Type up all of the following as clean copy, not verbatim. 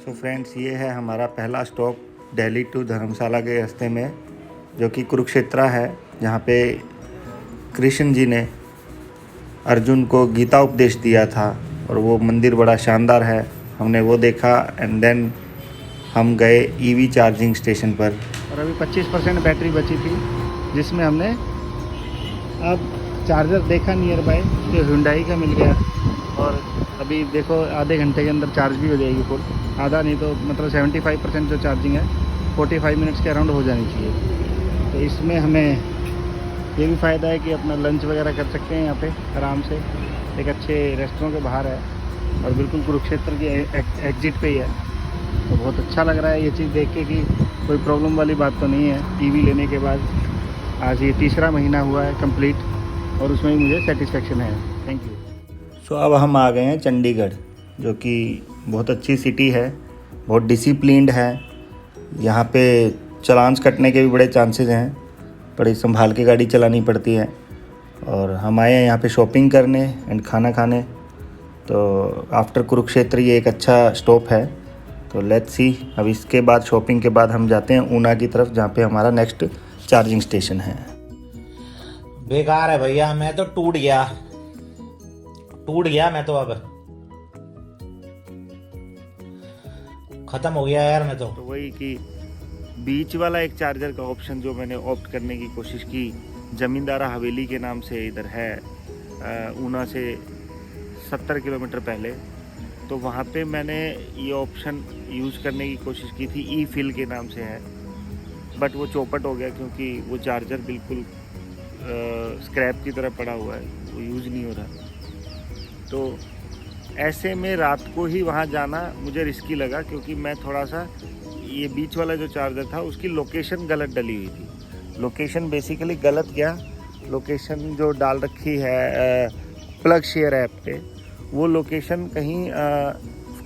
So friends, ये है हमारा पहला स्टॉप दिल्ली टू धर्मशाला के रास्ते में, जो कि कुरुक्षेत्र है, जहाँ पे कृष्ण जी ने अर्जुन को गीता उपदेश दिया था। और वो मंदिर बड़ा शानदार है, हमने वो देखा। एंड देन हम गए ईवी चार्जिंग स्टेशन पर। और अभी 25% बैटरी बची थी, जिसमें हमने अब चार्जर देखा नियर बाय, जो हुंडई का मिल गया। और अभी देखो आधे घंटे के अंदर चार्ज भी हो जाएगी फुल। आधा नहीं तो मतलब 75% जो चार्जिंग है 45 मिनट्स के अराउंड हो जानी चाहिए। तो इसमें हमें ये भी फ़ायदा है कि अपना लंच वगैरह कर सकते हैं यहाँ पे आराम से। एक अच्छे रेस्टोरेंट के बाहर है और बिल्कुल कुरुक्षेत्र की एग्जिट पे ही है। तो बहुत अच्छा लग रहा है ये चीज़ देख के कि कोई प्रॉब्लम वाली बात तो नहीं है। ईवी लेने के बाद आज ये तीसरा महीना हुआ है कंप्लीट, और उसमें भी मुझे सेटिस्फेक्शन है। Thank you. सो अब हम आ गए हैं चंडीगढ़, जो कि बहुत अच्छी सिटी है, बहुत डिसिप्लिन्ड है। यहाँ पे चालान्स कटने के भी बड़े चांसेस हैं, बड़ी संभाल के गाड़ी चलानी पड़ती है। और हम आए हैं यहाँ पे शॉपिंग करने एंड खाना खाने। तो आफ्टर कुरुक्षेत्र ये एक अच्छा स्टॉप है। तो लेट्स सी, अब इसके बाद शॉपिंग के बाद हम जाते हैं ऊना की तरफ, जहाँ पे हमारा नेक्स्ट चार्जिंग स्टेशन है। बेकार है भैया, मैं तो टूट गया मैं तो अब खत्म हो गया यार मैं तो वही कि बीच वाला एक चार्जर का ऑप्शन जो मैंने ऑप्ट करने की कोशिश की, जमींदारा हवेली के नाम से इधर है, ऊना से 70 किलोमीटर पहले। तो वहाँ पे मैंने ये ऑप्शन यूज़ करने की कोशिश की थी, ई फिल के नाम से है, बट वो चौपट हो गया क्योंकि वो चार्जर बिल्कुल स्क्रैप की तरह पड़ा हुआ है, वो यूज़ नहीं हो रहा। तो ऐसे में रात को ही वहाँ जाना मुझे रिस्की लगा, क्योंकि मैं थोड़ा सा ये बीच वाला जो चार्जर था उसकी लोकेशन गलत डली हुई थी। लोकेशन बेसिकली गलत क्या, लोकेशन जो डाल रखी है प्लग शेयर ऐप पे, वो लोकेशन कहीं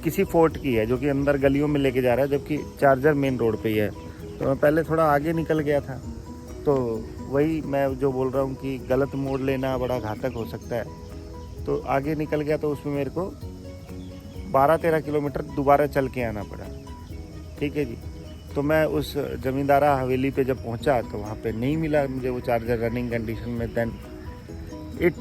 किसी फोर्ट की है, जो कि अंदर गलियों में लेके जा रहा है, जबकि चार्जर मेन रोड पे ही है। तो मैं पहले थोड़ा आगे निकल गया था। तो वही मैं जो बोल रहा हूँ कि गलत मोड़ लेना बड़ा घातक हो सकता है। तो आगे निकल गया, तो उसमें मेरे को 12-13 किलोमीटर दोबारा चल के आना पड़ा। ठीक है जी। तो मैं उस जमींदारा हवेली पे जब पहुंचा तो वहाँ पे नहीं मिला मुझे वो चार्जर रनिंग कंडीशन में। Then it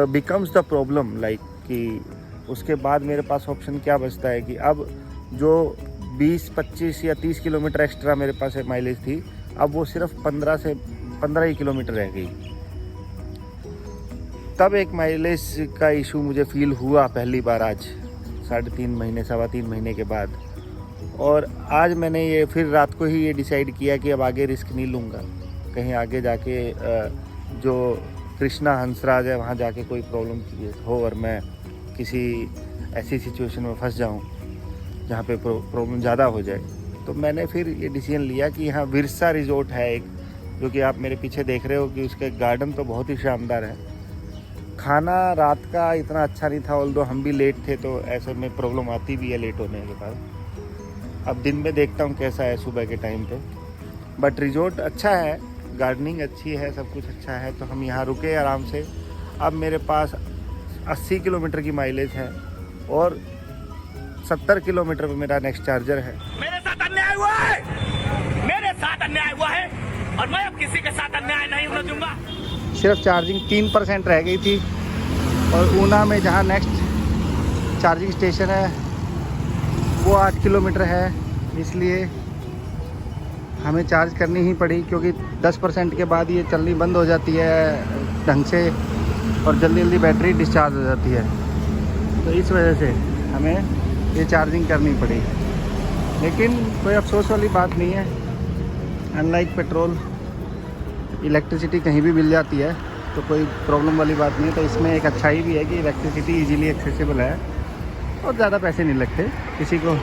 becomes the problem, like कि उसके बाद मेरे पास ऑप्शन क्या बचता है कि अब जो 20, 25 या 30 किलोमीटर एक्स्ट्रा मेरे पास माइलेज थी, अब वो सिर्फ 15 ही किलोमीटर रह गई। तब एक माइलेज का इशू मुझे फील हुआ पहली बार, आज 3.5 महीने 3.25 महीने के बाद। और आज मैंने ये फिर रात को ही ये डिसाइड किया कि अब आगे रिस्क नहीं लूँगा। कहीं आगे जाके जो कृष्णा हंसराज है वहाँ जाके कोई प्रॉब्लम हो और मैं किसी ऐसी सिचुएशन में फंस जाऊँ जहाँ पे प्रॉब्लम ज़्यादा हो जाए। तो मैंने फिर ये डिसीजन लिया कि यहाँ विरसा रिजोर्ट है एक, जो कि आप मेरे पीछे देख रहे हो कि उसका गार्डन तो बहुत ही शानदार है। खाना रात का इतना अच्छा नहीं था, ऑल्दो हम भी लेट थे, तो ऐसे में प्रॉब्लम आती भी है लेट होने के बाद। अब दिन में देखता हूँ कैसा है सुबह के टाइम पे। बट रिजोर्ट अच्छा है, गार्डनिंग अच्छी है, सब कुछ अच्छा है। तो हम यहाँ रुके आराम से। अब मेरे पास 80 किलोमीटर की माइलेज है और 70 किलोमीटर पर मेरा नेक्स्ट चार्जर है। मेरे साथ अन्याय हुआ है और मैं अब किसी के साथ अन्याय नहीं होने दूंगा। सिर्फ चार्जिंग 3% रह गई थी, और ऊना में जहाँ नेक्स्ट चार्जिंग स्टेशन है वो 8 किलोमीटर है, इसलिए हमें चार्ज करनी ही पड़ी, क्योंकि 10% के बाद ये चलनी बंद हो जाती है ढंग से और जल्दी जल्दी बैटरी डिस्चार्ज हो जाती है। तो इस वजह से हमें ये चार्जिंग करनी पड़ी, लेकिन कोई अफसोस वाली बात नहीं है। अनलाइक पेट्रोल, इलेक्ट्रिसिटी कहीं भी मिल जाती है, तो कोई प्रॉब्लम वाली बात नहीं है। तो इसमें एक अच्छाई भी है कि इलेक्ट्रिसिटी इजीली एक्सेसिबल है और ज़्यादा पैसे नहीं लगते, किसी को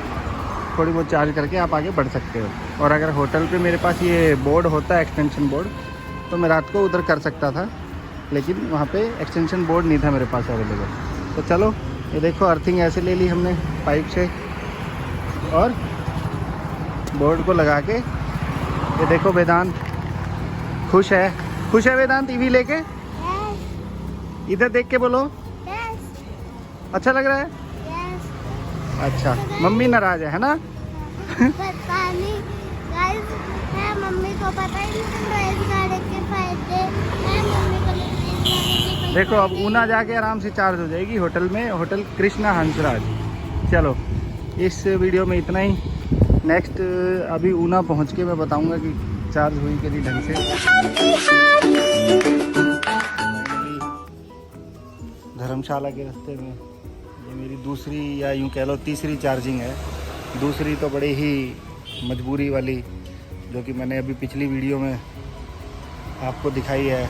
थोड़ी बहुत चार्ज करके आप आगे बढ़ सकते हो। और अगर होटल पे मेरे पास ये बोर्ड होता है, एक्सटेंशन बोर्ड, तो मैं रात को उधर कर सकता था, लेकिन वहाँ पे एक्सटेंशन बोर्ड नहीं था मेरे पास अवेलेबल। तो चलो, ये देखो अर्थिंग ऐसे ले ली हमने पाइप से, और बोर्ड को लगा के, ये देखो वेदांत खुश है वेदांत ईवी लेके। yes. इधर देख के बोलो। yes. अच्छा लग रहा है। yes. अच्छा, मम्मी नाराज है ना? पता नहीं गाइस है, मम्मी को पता ही नहीं रेल गाड़ी के फायदे है, मम्मी को नहीं। देखो अब ऊना जाके आराम से चार्ज हो जाएगी होटल में, होटल कृष्णा हंसराज। चलो इस वीडियो में इतना ही। नेक्स्ट अभी ऊना पहुंच के मैं बताऊंगा कि चार्ज हुई कि नहीं ढंग से। धर्मशाला के रास्ते में ये मेरी दूसरी या यूं कह लो तीसरी चार्जिंग है। दूसरी तो बड़ी ही मजबूरी वाली, जो कि मैंने अभी पिछली वीडियो में आपको दिखाई है,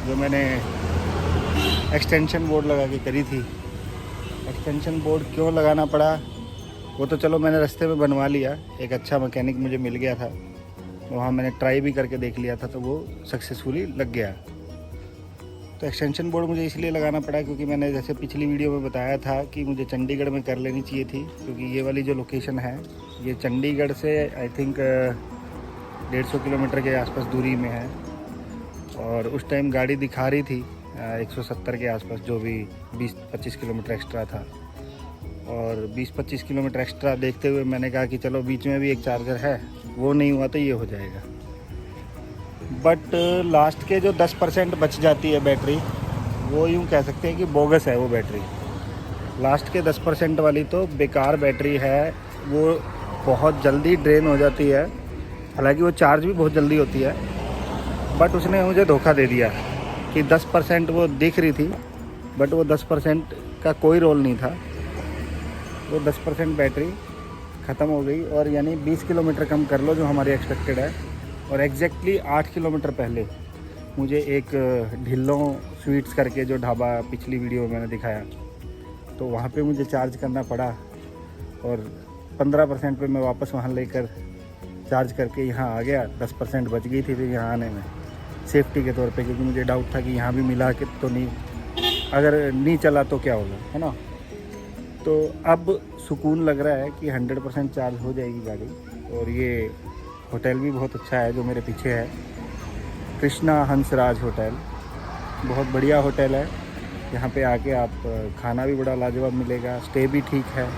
जो मैंने एक्सटेंशन बोर्ड लगा के करी थी। एक्सटेंशन बोर्ड क्यों लगाना पड़ा वो तो चलो मैंने रास्ते में बनवा लिया, एक अच्छा मैकेनिक मुझे मिल गया था, वहाँ मैंने ट्राई भी करके देख लिया था, तो वो सक्सेसफुली लग गया। तो एक्सटेंशन बोर्ड मुझे इसलिए लगाना पड़ा क्योंकि मैंने जैसे पिछली वीडियो में बताया था कि मुझे चंडीगढ़ में कर लेनी चाहिए थी, क्योंकि ये वाली जो लोकेशन है ये चंडीगढ़ से आई थिंक 150 किलोमीटर के आसपास दूरी में है। और उस टाइम गाड़ी दिखा रही थी 170 के आसपास, जो भी 20-25 किलोमीटर एक्स्ट्रा था। और 20-25 किलोमीटर एक्स्ट्रा देखते हुए मैंने कहा कि चलो बीच में भी एक चार्जर है, वो नहीं हुआ तो ये हो जाएगा। बट लास्ट के जो 10% बच जाती है बैटरी, वो यूँ कह सकते हैं कि बोगस है वो बैटरी। लास्ट के 10% वाली तो बेकार बैटरी है, वो बहुत जल्दी ड्रेन हो जाती है। हालांकि वो चार्ज भी बहुत जल्दी होती है, बट उसने मुझे धोखा दे दिया कि 10% वो दिख रही थी, बट वो 10% का कोई रोल नहीं था। वो 10% बैटरी ख़त्म हो गई, और यानी 20 किलोमीटर कम कर लो जो हमारी एक्सपेक्टेड है। और एग्जैक्टली 8 किलोमीटर पहले मुझे एक ढिल्लों स्वीट्स करके जो ढाबा पिछली वीडियो में मैंने दिखाया, तो वहाँ पे मुझे चार्ज करना पड़ा। और 15% पे मैं वापस वहाँ लेकर चार्ज करके यहाँ आ गया। 10% बच गई थी फिर यहाँ आने में, सेफ्टी के तौर पे, क्योंकि मुझे डाउट था कि यहाँ भी मिला के तो नहीं, अगर नहीं चला तो क्या होगा, है ना। तो अब सुकून लग रहा है कि 100% चार्ज हो जाएगी गाड़ी। और ये होटल भी बहुत अच्छा है जो मेरे पीछे है, कृष्णा हंसराज होटल। बहुत बढ़िया होटल है, यहाँ पे आके आप खाना भी बड़ा लाजवाब मिलेगा, स्टे भी ठीक है।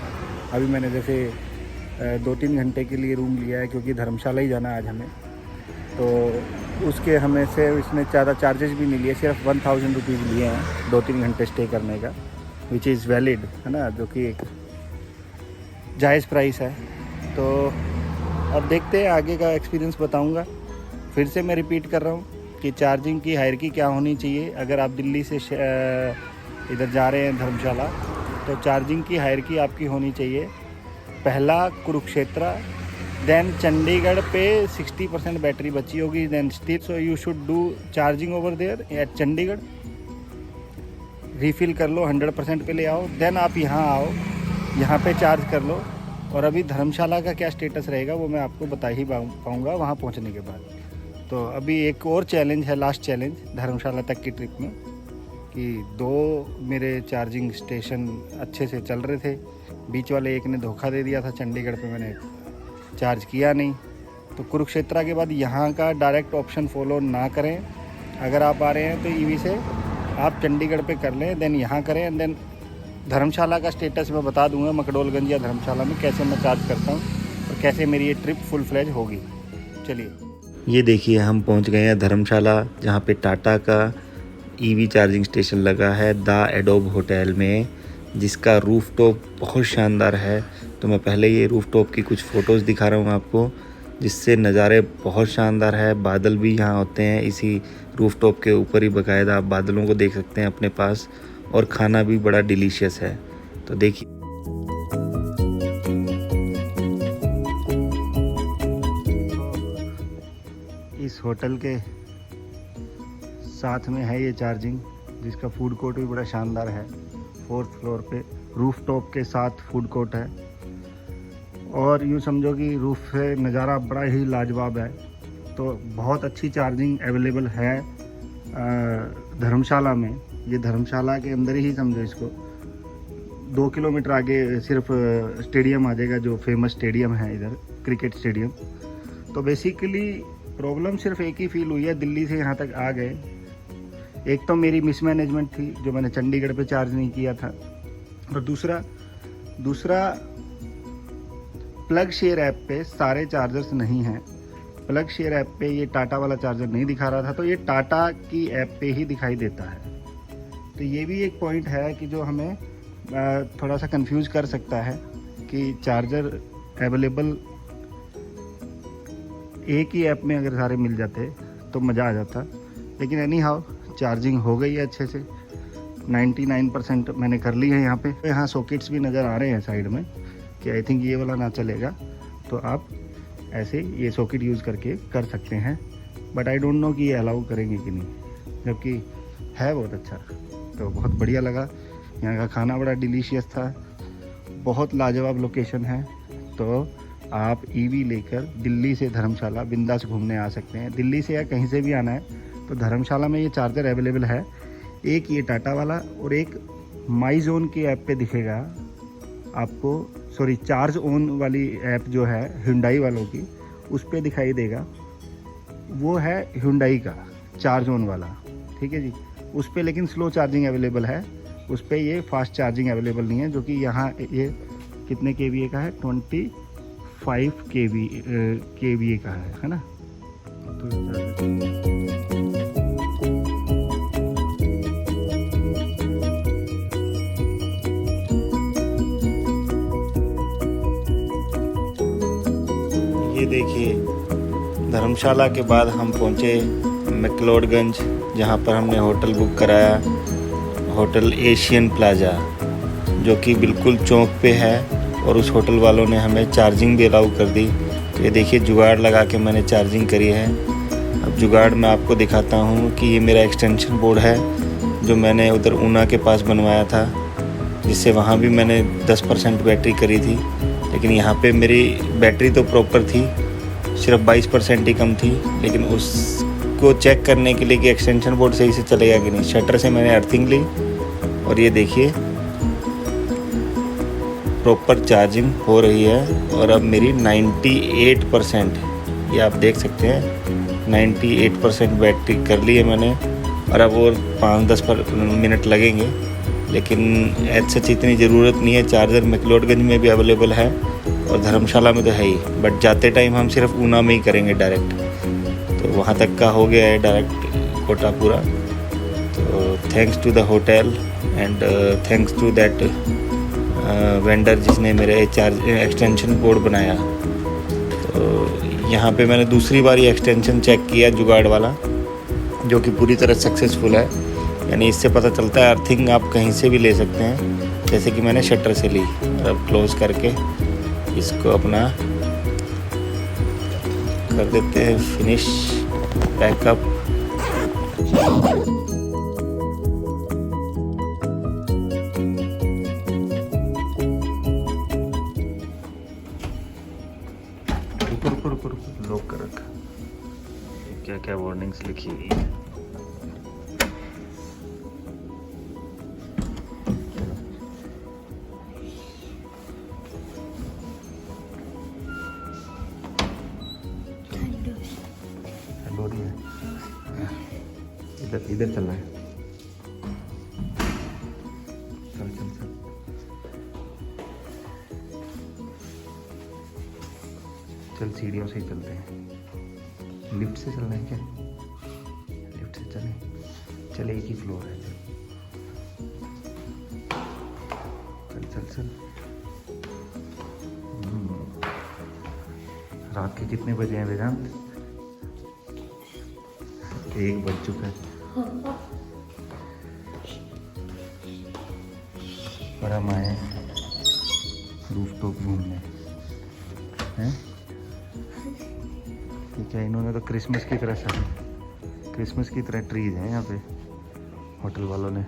अभी मैंने जैसे 2-3 घंटे के लिए रूम लिया है, क्योंकि धर्मशाला ही जाना है आज हमें, तो उसके हमें से इसने ज़्यादा चार्जेस भी नहीं लिए, सिर्फ 1000 रुपीज़ लिए हैं 2-3 घंटे स्टे करने का, विच इज़ वैलिड, है ना, जो कि एक जायज़ प्राइस है। तो अब देखते हैं, आगे का एक्सपीरियंस बताऊंगा। फिर से मैं रिपीट कर रहा हूँ कि चार्जिंग की हायरार्की क्या होनी चाहिए। अगर आप दिल्ली से इधर जा रहे हैं धर्मशाला, तो चार्जिंग की हायरार्की आपकी होनी चाहिए। पहला कुरुक्षेत्र, देन चंडीगढ़ पे 60% बैटरी बची होगी, then still so you should do charging over there at Chandigarh. Refill कर लो, 100% पे ले आओ, देन आप यहाँ आओ, यहाँ पे चार्ज कर लो। और अभी धर्मशाला का क्या स्टेटस रहेगा वो मैं आपको बता ही पाऊँगा वहाँ पहुँचने के बाद। तो अभी एक और चैलेंज है, लास्ट चैलेंज धर्मशाला तक की ट्रिप में, कि 2 मेरे चार्जिंग स्टेशन अच्छे से चल रहे थे, बीच वाले एक ने धोखा दे दिया था, चंडीगढ़ पे मैंने चार्ज किया नहीं। तो कुरुक्षेत्र के बाद यहाँ का डायरेक्ट ऑप्शन फॉलो ना करें। अगर आप आ रहे हैं तो ईवी से आप चंडीगढ़ पे कर लें, देन यहाँ करें, एंड देन धर्मशाला का स्टेटस मैं बता दूंगा मकडोलगंज या धर्मशाला में कैसे मैं चार्ज करता हूँ और कैसे मेरी ये ट्रिप फुल फ्लेज होगी। चलिए, ये देखिए हम पहुंच गए हैं धर्मशाला, जहाँ पे टाटा का ईवी चार्जिंग स्टेशन लगा है द एडोब होटल में, जिसका रूफटॉप बहुत शानदार है। तो मैं पहले ये रूफटॉप की कुछ फ़ोटोज़ दिखा रहा हूँ आपको, जिससे नज़ारे बहुत शानदार है। बादल भी यहाँ होते हैं इसी रूफटॉप के ऊपर ही, बाकायदा आप बादलों को देख सकते हैं अपने पास, और खाना भी बड़ा डिलीशियस है। तो देखिए, इस होटल के साथ में है ये चार्जिंग, जिसका फूड कोर्ट भी बड़ा शानदार है। 4th फ्लोर पे रूफटॉप के साथ फूड कोर्ट है, और यूँ समझो कि रूफ से नज़ारा बड़ा ही लाजवाब है। तो बहुत अच्छी चार्जिंग अवेलेबल है धर्मशाला में। ये धर्मशाला के अंदर ही समझो इसको, 2 किलोमीटर आगे सिर्फ स्टेडियम आ जाएगा, जो फेमस स्टेडियम है इधर, क्रिकेट स्टेडियम। तो बेसिकली प्रॉब्लम सिर्फ एक ही फील हुई है, दिल्ली से यहाँ तक आ गए। एक तो मेरी मिसमैनेजमेंट थी, जो मैंने चंडीगढ़ पे चार्ज नहीं किया था, और दूसरा प्लग शेयर ऐप पे सारे चार्जर्स नहीं हैं। प्लग शेयर ऐप पे ये टाटा वाला चार्जर नहीं दिखा रहा था, तो ये टाटा की ऐप पे ही दिखाई देता है। तो ये भी एक पॉइंट है कि जो हमें थोड़ा सा कंफ्यूज कर सकता है कि चार्जर अवेलेबल एक ही ऐप में अगर सारे मिल जाते तो मज़ा आ जाता। लेकिन एनी हाउ चार्जिंग हो गई है अच्छे से, 99% मैंने कर ली है। यहाँ सॉकेट्स भी नज़र आ रहे हैं साइड में कि आई थिंक ये वाला ना चलेगा, तो आप ऐसे ये सॉकेट यूज़ करके कर सकते हैं। बट आई डोंट नो कि ये अलाउ करेंगे कि नहीं, जबकि है बहुत अच्छा। तो बहुत बढ़िया लगा, यहाँ का खाना बड़ा डिलीशियस था, बहुत लाजवाब लोकेशन है। तो आप ईवी लेकर दिल्ली से धर्मशाला बिंदास घूमने आ सकते हैं। दिल्ली से या कहीं से भी आना है तो धर्मशाला में ये चार्जर अवेलेबल है। एक ये टाटा वाला और एक माई जोन की ऐप पे दिखेगा आपको, सॉरी चार्ज ऑन वाली ऐप जो है Hyundai वालों की, उस पे दिखाई देगा। वो है Hyundai का चार्ज ऑन वाला, ठीक है जी। उस पे लेकिन स्लो चार्जिंग अवेलेबल है, उस पे ये फास्ट चार्जिंग अवेलेबल नहीं है। जो कि यहाँ ये कितने kVA का है, 25 kVA का है ना। तो ये देखिए, धर्मशाला के बाद हम पहुँचे मैक्लोडगंज, जहाँ पर हमने होटल बुक कराया, होटल एशियन प्लाजा, जो कि बिल्कुल चौक पे है। और उस होटल वालों ने हमें चार्जिंग भी अलाउ कर दी। तो ये देखिए जुगाड़ लगा के मैंने चार्जिंग करी है। अब जुगाड़ मैं आपको दिखाता हूँ कि ये मेरा एक्सटेंशन बोर्ड है जो मैंने उधर ऊना के पास बनवाया था, जिससे वहाँ भी मैंने 10% बैटरी करी थी। लेकिन यहाँ पे मेरी बैटरी तो प्रॉपर थी, सिर्फ 22% ही कम थी। लेकिन उसको चेक करने के लिए कि एक्सटेंशन बोर्ड सही से चलेगा कि नहीं, शटर से मैंने अर्थिंग ली और ये देखिए प्रॉपर चार्जिंग हो रही है। और अब मेरी 98%, ये आप देख सकते हैं, 98% बैटरी कर ली है मैंने। और अब और 5-10 मिनट लगेंगे, लेकिन एज सच इतनी ज़रूरत नहीं है। चार्जर मैक्लोडगंज में भी अवेलेबल है और धर्मशाला में तो है ही, बट जाते टाइम हम सिर्फ ऊना में ही करेंगे डायरेक्ट। तो वहाँ तक का हो गया है डायरेक्ट कोटा पूरा। तो thanks to the hotel and thanks to that vendor जिसने मेरे एक्सटेंशन बोर्ड बनाया। तो यहाँ पे मैंने दूसरी बार ये एक्सटेंशन चेक किया जुगाड़ वाला, जो कि पूरी तरह सक्सेसफुल है। यानी इससे पता चलता है अर्थिंग आप कहीं से भी ले सकते हैं, जैसे कि मैंने शटर से ली। अब क्लोज करके इसको अपना कर देते हैं फिनिश, पैकअप। रुको, लॉक कर रखा। क्या क्या वार्निंग्स लिखी हुई है। इधर चल रहा है। चल चल सीढ़ियों से ही चलते हैं। लिफ्ट से चलना है क्या? लिफ्ट से चले, एक ही फ्लोर है। चल। रात के कितने बजे हैं वेदांत? 1 बज चुका है और हम आए रूफटॉप घूमने हैं। ठीक है, इन्होंने तो क्रिसमस की तरह ट्रीज हैं यहाँ पे होटल वालों ने।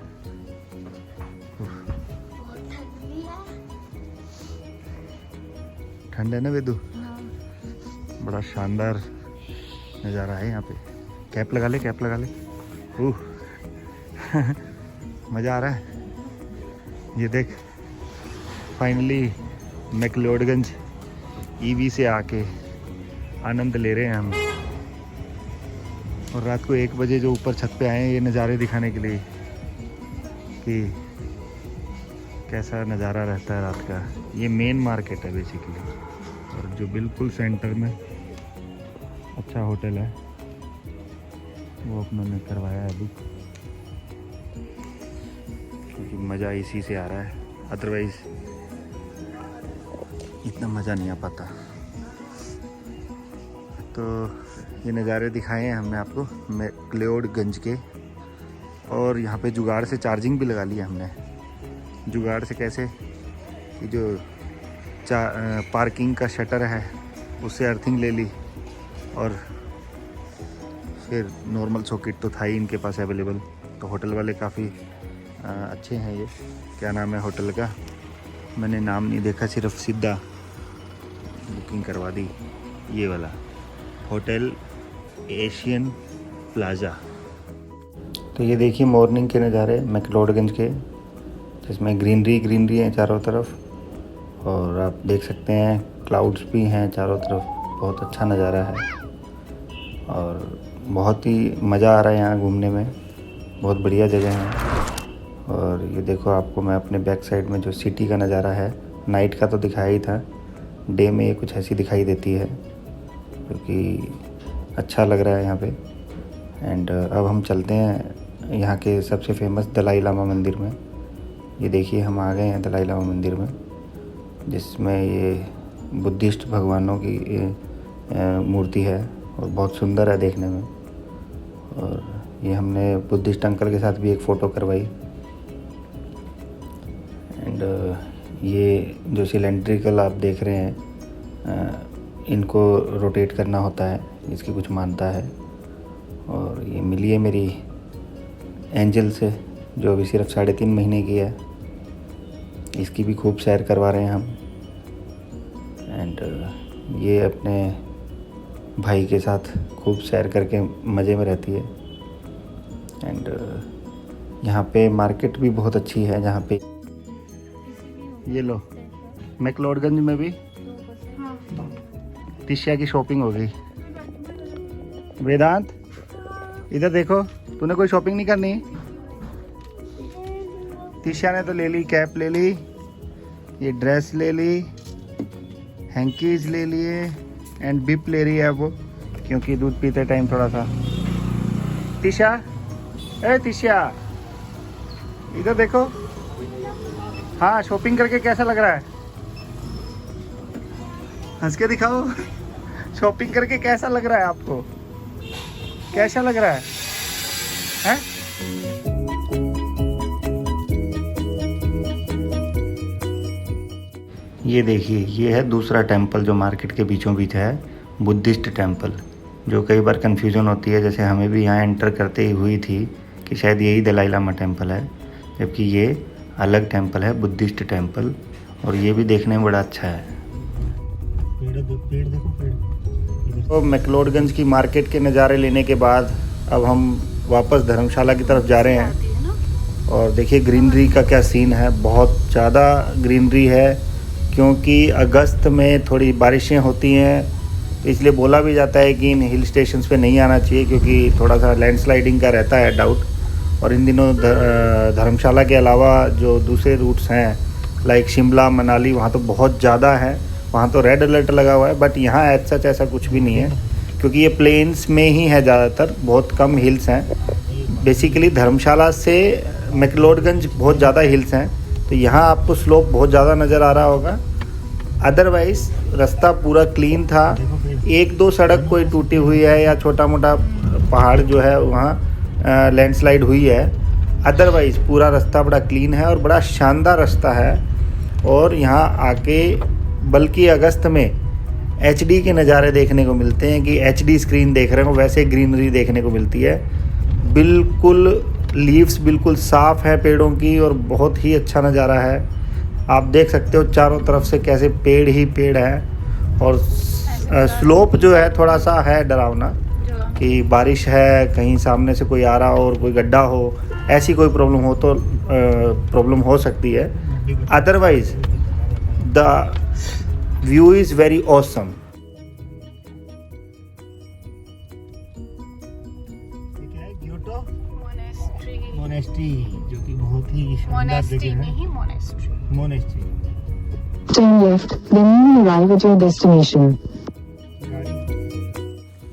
ठंड है ना वेदू? बड़ा शानदार नज़ारा है यहाँ पे। कैप लगा ले। मज़ा आ रहा है। ये देख, फाइनली मैक्लोडगंज ईवी से आके आनंद ले रहे हैं हम। और रात को 1 बजे जो ऊपर छत पे आए हैं ये नज़ारे दिखाने के लिए कि कैसा नज़ारा रहता है रात का। ये मेन मार्केट है बेसिकली, और जो बिल्कुल सेंटर में अच्छा होटल है वो अपनों ने करवाया है अभी, क्योंकि मज़ा इसी से आ रहा है, अदरवाइज़ इतना मज़ा नहीं आ पाता। तो ये नज़ारे दिखाए हैं हमने आपको मैक्लोडगंज के, और यहाँ पे जुगाड़ से चार्जिंग भी लगा लिया हमने। जुगाड़ से कैसे, ये जो पार्किंग का शटर है उससे अर्थिंग ले ली, और फिर नॉर्मल सॉकेट तो था ही इनके पास अवेलेबल। तो होटल वाले काफ़ी अच्छे हैं। ये क्या नाम है होटल का, मैंने नाम नहीं देखा, सिर्फ सीधा बुकिंग करवा दी। ये वाला होटल एशियन प्लाजा। तो ये देखिए मॉर्निंग के नज़ारे मैक्लोडगंज के, जिसमें ग्रीनरी है चारों तरफ, और आप देख सकते हैं क्लाउड्स भी हैं चारों तरफ। बहुत अच्छा नज़ारा है और बहुत ही मज़ा आ रहा है यहाँ घूमने में, बहुत बढ़िया जगह है। और ये देखो आपको मैं अपने बैक साइड में जो सिटी का नज़ारा है, नाइट का तो दिखाया ही था, डे में ये कुछ ऐसी दिखाई देती है, क्योंकि अच्छा लग रहा है यहाँ पे। एंड अब हम चलते हैं यहाँ के सबसे फेमस दलाई लामा मंदिर में। ये देखिए हम आ गए हैं दलाई लामा मंदिर में, जिसमें ये बुद्धिस्ट भगवानों की मूर्ति है और बहुत सुंदर है देखने में। और ये हमने बुद्धिस्ट अंकल के साथ भी एक फ़ोटो करवाई। एंड ये जो सिलेंड्रिकल आप देख रहे हैं, इनको रोटेट करना होता है, इसकी कुछ मानता है। और ये मिली है मेरी एंजल से, जो अभी सिर्फ 3.5 महीने की है। इसकी भी खूब सैर करवा रहे हैं हम। एंड ये अपने भाई के साथ खूब सैर करके मज़े में रहती है। एंड यहाँ पे मार्केट भी बहुत अच्छी है, जहाँ पे ये लो मैक्लोडगंज में भी तिशिया की शॉपिंग हो गई। वेदांत इधर देखो, तूने कोई शॉपिंग नहीं करनी? तिशिया ने तो ले ली, कैप ले ली, ये ड्रेस ले ली, हैंकीज ले लिए, एंड बिप ले रही है वो, क्योंकि दूध पीते टाइम थोड़ा सा। तिशा, ए तिशिया इधर देखो, हाँ शॉपिंग करके कैसा लग रहा है? हंस के दिखाओ, शॉपिंग करके कैसा लग रहा है आपको? कैसा लग रहा है, हैं? ये देखिए, ये है दूसरा टेंपल जो मार्केट के बीचों बीच है, बुद्धिस्ट टेंपल, जो कई बार कंफ्यूजन होती है, जैसे हमें भी यहाँ एंटर करते ही हुई थी कि शायद यही दलाई लामा टेंपल है, जबकि ये अलग टेंपल है, बुद्धिस्ट टेंपल। और ये भी देखने में बड़ा अच्छा है। पेड़ देखो, पेड़। तो मैक्लोडगंज की मार्केट के नज़ारे लेने के बाद अब हम वापस धर्मशाला की तरफ जा रहे हैं। और देखिए ग्रीनरी का क्या सीन है, बहुत ज़्यादा ग्रीनरी है, क्योंकि अगस्त में थोड़ी बारिशें होती हैं, इसलिए बोला भी जाता है कि इन हिल स्टेशंस पे नहीं आना चाहिए, क्योंकि थोड़ा सा लैंडस्लाइडिंग का रहता है डाउट। और इन दिनों धर्मशाला के अलावा जो दूसरे रूट्स हैं लाइक शिमला, मनाली, वहाँ तो बहुत ज़्यादा है, वहाँ तो रेड अलर्ट लगा हुआ है। बट यहाँ एज सच ऐसा कुछ भी नहीं है, क्योंकि ये प्लेन्स में ही है ज़्यादातर, बहुत कम हिल्स हैं। बेसिकली धर्मशाला से मैक्लोडगंज बहुत ज़्यादा हिल्स हैं, तो यहाँ आपको स्लोप बहुत ज़्यादा नज़र आ रहा होगा। अदरवाइज़ रास्ता पूरा क्लीन था, 1-2 सड़क कोई टूटी हुई है या छोटा मोटा पहाड़ जो है वहाँ लैंडस्लाइड हुई है, अदरवाइज़ पूरा रास्ता बड़ा क्लीन है और बड़ा शानदार रास्ता है। और यहाँ आके बल्कि अगस्त में HD के नज़ारे देखने को मिलते हैं, कि HD स्क्रीन देख रहे हो वैसे ग्रीनरी देखने को मिलती है। बिल्कुल लीव्स बिल्कुल साफ़ है पेड़ों की, और बहुत ही अच्छा नज़ारा है। आप देख सकते हो चारों तरफ से कैसे पेड़ ही पेड़ है। और स्लोप जो है थोड़ा सा है डरावना, कि बारिश है, कहीं सामने से कोई आ रहा हो और कोई गड्ढा हो, ऐसी कोई प्रॉब्लम हो तो प्रॉब्लम हो सकती है। Otherwise the view is very awesome. Monastery, जो कि बहुत ही शानदार जगह है। Monastery Turn left, then you will arrive at your destination.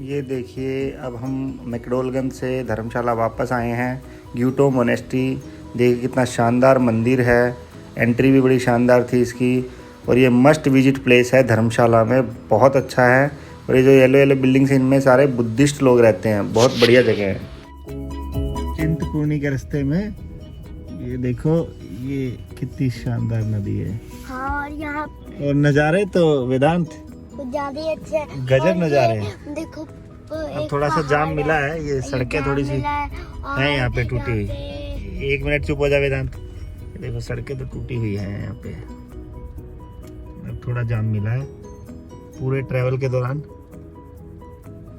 ये देखिए अब हम मैकडोलगंज से धर्मशाला वापस आए हैं। ग्यूटो मोनेस्ट्री देखिए कितना शानदार मंदिर है, एंट्री भी बड़ी शानदार थी इसकी, और ये मस्ट विजिट प्लेस है धर्मशाला में, बहुत अच्छा है। और ये जो येलो येलो बिल्डिंग्स हैं इनमें सारे बुद्धिस्ट लोग रहते हैं, बहुत बढ़िया जगह है। चिंतपूर्णी के रास्ते में ये देखो, ये कितनी शानदार नदी है। हाँ, और यहाँ और नज़ारे तो वेदांत कुछ ज्यादा ही अच्छे हैं। गजब और नज़ारे ये हैं। देखो अब थोड़ा सा जाम मिला है, ये सड़कें थोड़ी सी हैं यहाँ पे टूटी हुई। 1 मिनट चुप हो जा वेदांत। देखो सड़कें तो टूटी हुई हैं यहाँ पे, अब थोड़ा जाम मिला है पूरे ट्रैवल के दौरान।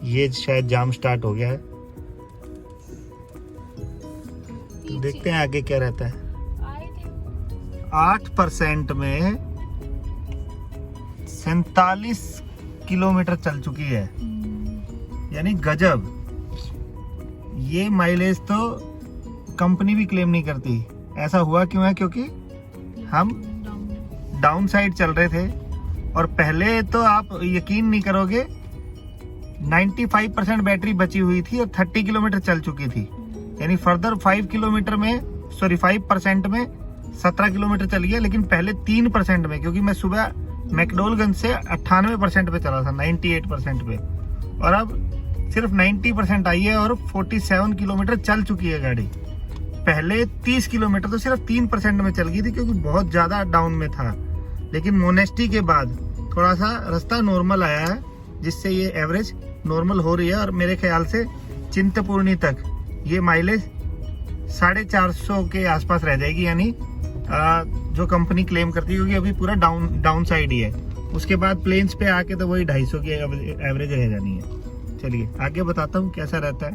ये शायद जाम स्टार्ट हो गया है, तो देखते हैं आगे क्या रहता है। 8% में 47 किलोमीटर चल चुकी है, यानी गजब। ये माइलेज तो कंपनी भी क्लेम नहीं करती। ऐसा हुआ क्यों है? क्योंकि हम डाउन साइड चल रहे थे, और पहले तो आप यकीन नहीं करोगे 95% बैटरी बची हुई थी और 30 किलोमीटर चल चुकी थी, यानी फर्दर 5% में 17 किलोमीटर चल गया। लेकिन पहले 3% में, क्योंकि मैं सुबह मैकडोलगंज से 98% पे चला था, 98% पे, और अब सिर्फ 90% आई है और 47 किलोमीटर चल चुकी है गाड़ी। पहले 30 किलोमीटर तो सिर्फ 3% में चल गई थी, क्योंकि बहुत ज़्यादा डाउन में था। लेकिन मोनेस्ट्री के बाद थोड़ा सा रास्ता नॉर्मल आया है, जिससे ये एवरेज नॉर्मल हो रही है। और मेरे ख्याल से चिंतपूर्णी तक ये माइलेज 450 के आसपास रह जाएगी, यानी जो कंपनी क्लेम करती है, क्योंकि अभी पूरा डाउन साइड ही है। उसके बाद प्लेन्स पे आके तो वही 250 की एवरेज रह जानी है। चलिए आगे बताता हूँ कैसा रहता है।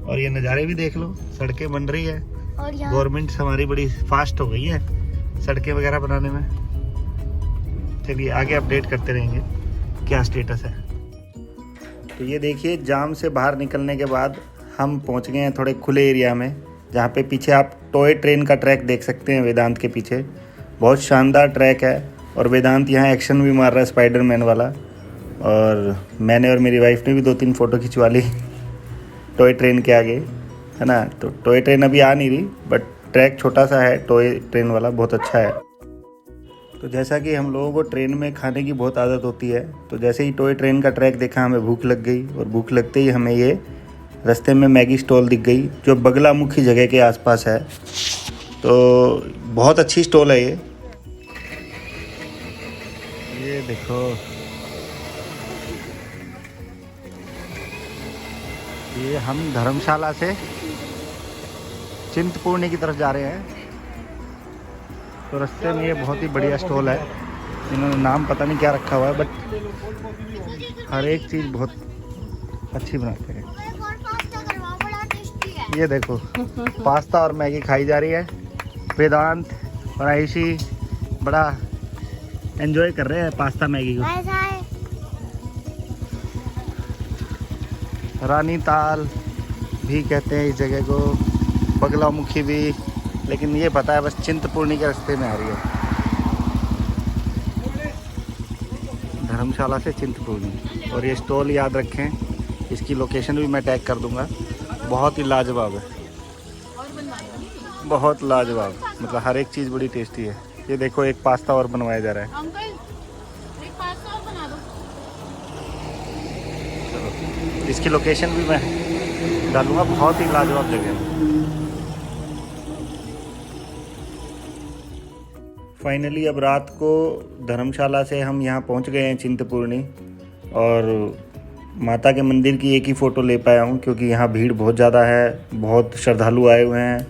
और ये नज़ारे भी देख लो, सड़कें बन रही है, और गवर्नमेंट हमारी बड़ी फास्ट हो गई है सड़कें वगैरह बनाने में। चलिए आगे अपडेट करते रहेंगे क्या स्टेटस है। तो ये देखिए, जाम से बाहर निकलने के बाद हम पहुंच गए हैं थोड़े खुले एरिया में, जहाँ पे पीछे आप टॉय ट्रेन का ट्रैक देख सकते हैं वेदांत के पीछे। बहुत शानदार ट्रैक है, और वेदांत यहाँ एक्शन भी मार रहा है स्पाइडरमैन वाला। और मैंने और मेरी वाइफ ने भी 2-3 फ़ोटो खिंचवा ली टॉय ट्रेन के आगे, है ना। तो टॉय ट्रेन अभी आ नहीं रही, बट ट्रैक छोटा सा है टॉय ट्रेन वाला, बहुत अच्छा है। तो जैसा कि हम लोगों को ट्रेन में खाने की बहुत आदत होती है, तो जैसे ही टॉय ट्रेन का ट्रैक देखा हमें भूख लग गई, और भूख लगते ही हमें ये रास्ते में मैगी स्टॉल दिख गई, जो बगलामुखी जगह के आसपास है। तो बहुत अच्छी स्टॉल है ये देखो, ये हम धर्मशाला से चिंतपूर्णी की तरफ जा रहे हैं। तो रास्ते में ये बहुत ही बढ़िया स्टॉल है, इन्होंने नाम पता नहीं क्या रखा हुआ है, बट हर एक चीज़ बहुत अच्छी बनाते हैं। ये देखो पास्ता और मैगी खाई जा रही है। वेदांत और आयुषी बड़ा एंजॉय कर रहे हैं पास्ता मैगी को। रानी ताल भी कहते हैं इस जगह को, बगलामुखी भी, लेकिन ये पता है बस चिंतपूर्णी के रास्ते में आ रही है, धर्मशाला से चिंतपूर्णी। और ये स्टॉल याद रखें, इसकी लोकेशन भी मैं टैग कर दूंगा। बहुत ही लाजवाब है, बहुत लाजवाब, मतलब हर एक चीज़ बड़ी टेस्टी है। ये देखो एक पास्ता और बनवाया जा रहा है। अंकल एक पास्ता और बना दो। चलो इसकी लोकेशन भी मैं डालूंगा, बहुत ही लाजवाब जगह है। फाइनली अब रात को धर्मशाला से हम यहाँ पहुँच गए हैं चिंतपूर्णी, और माता के मंदिर की एक ही फ़ोटो ले पाया हूँ, क्योंकि यहाँ भीड़ बहुत ज़्यादा है, बहुत श्रद्धालु आए हुए हैं,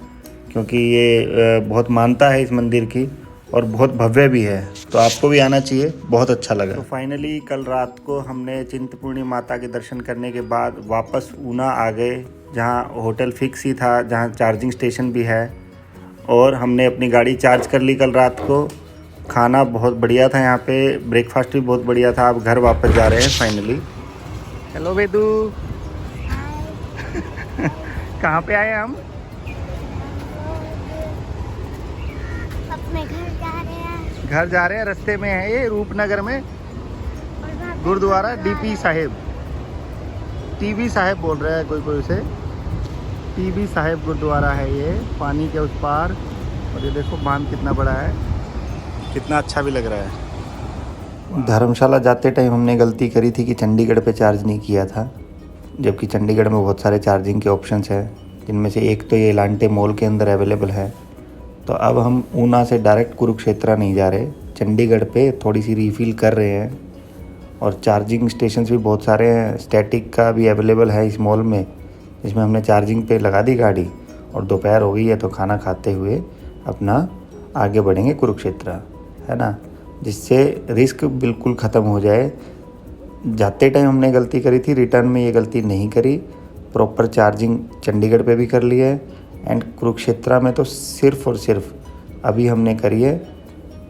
क्योंकि ये बहुत मानता है इस मंदिर की, और बहुत भव्य भी है। तो आपको भी आना चाहिए, बहुत अच्छा लगा। तो फाइनली कल रात को हमने चिंतपूर्णी माता के दर्शन करने के बाद वापस ऊना आ गए, जहाँ होटल फिक्स ही था, जहाँ चार्जिंग स्टेशन भी है, और हमने अपनी गाड़ी चार्ज कर ली कल रात को। खाना बहुत बढ़िया था यहाँ पे, ब्रेकफास्ट भी बहुत बढ़िया था। अब घर वापस जा रहे हैं फाइनली। हेलो वेदू कहाँ पे आए हम? अपने घर जा रहे हैं। घर जा रहे हैं, रास्ते में है ये रूपनगर में गुरुद्वारा डीपी साहिब, टीबी साहिब बोल रहा है कोई उसे, टीबी साहिब गुरुद्वारा है ये, पानी के उस पार। और ये देखो बांध कितना बड़ा है, कितना अच्छा भी लग रहा है। धर्मशाला जाते टाइम हमने गलती करी थी कि चंडीगढ़ पे चार्ज नहीं किया था, जबकि चंडीगढ़ में बहुत सारे चार्जिंग के ऑप्शंस हैं, जिनमें से एक तो ये लांटे मॉल के अंदर अवेलेबल है। तो अब हम ऊना से डायरेक्ट कुरुक्षेत्र नहीं जा रहे, चंडीगढ़ पे थोड़ी सी रीफिल कर रहे हैं। और चार्जिंग स्टेशंस भी बहुत सारे हैं, स्टैटिक का भी अवेलेबल है इस मॉल में, जिसमें हमने चार्जिंग पे लगा दी गाड़ी। और दोपहर हो गई है तो खाना खाते हुए अपना आगे बढ़ेंगे कुरुक्षेत्र, है ना, जिससे रिस्क बिल्कुल ख़त्म हो जाए। जाते टाइम हमने गलती करी थी, रिटर्न में ये गलती नहीं करी। प्रॉपर चार्जिंग चंडीगढ़ पे भी कर ली है, एंड कुरुक्षेत्र में तो सिर्फ़ और सिर्फ अभी हमने करी है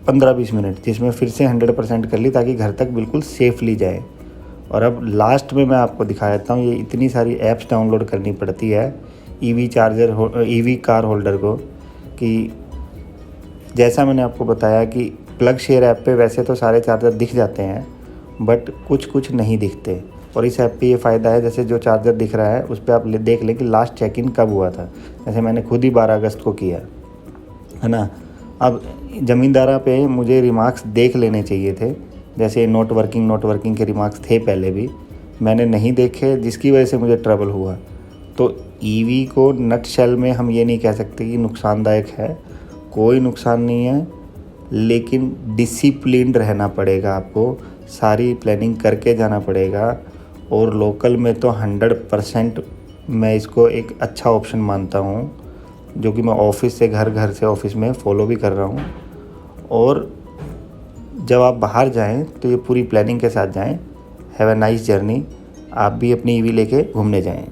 15-20 मिनट, जिसमें फिर से 100% कर ली ताकि घर तक बिल्कुल सेफली जाए। और अब लास्ट में मैं आपको दिखा देता हूँ, ये इतनी सारी ऐप्स डाउनलोड करनी पड़ती है ईवी कार होल्डर को, कि जैसा मैंने आपको बताया कि प्लग शेयर ऐप पे वैसे तो सारे चार्जर दिख जाते हैं, बट कुछ नहीं दिखते। और इस ऐप पे ये फ़ायदा है, जैसे जो चार्जर दिख रहा है उस पर आप देख लें कि लास्ट चेक इन कब हुआ था। जैसे मैंने खुद ही 12 अगस्त को किया, है ना। अब ज़मींदारा पे मुझे रिमार्क्स देख लेने चाहिए थे, जैसे नॉट वर्किंग के रिमार्क्स थे पहले भी, मैंने नहीं देखे, जिसकी वजह से मुझे ट्रबल हुआ। तो ईवी को नट शेल में हम ये नहीं कह सकते कि नुकसानदायक है, कोई नुकसान नहीं है, लेकिन डिसिप्लिन्ड रहना पड़ेगा आपको, सारी प्लानिंग करके जाना पड़ेगा। और लोकल में तो 100% मैं इसको एक अच्छा ऑप्शन मानता हूँ, जो कि मैं ऑफिस से घर से ऑफिस में फॉलो भी कर रहा हूँ। और जब आप बाहर जाएं तो ये पूरी प्लानिंग के साथ जाएं। Have a nice journey. आप भी अपनी ईवी लेके घूमने जाएं।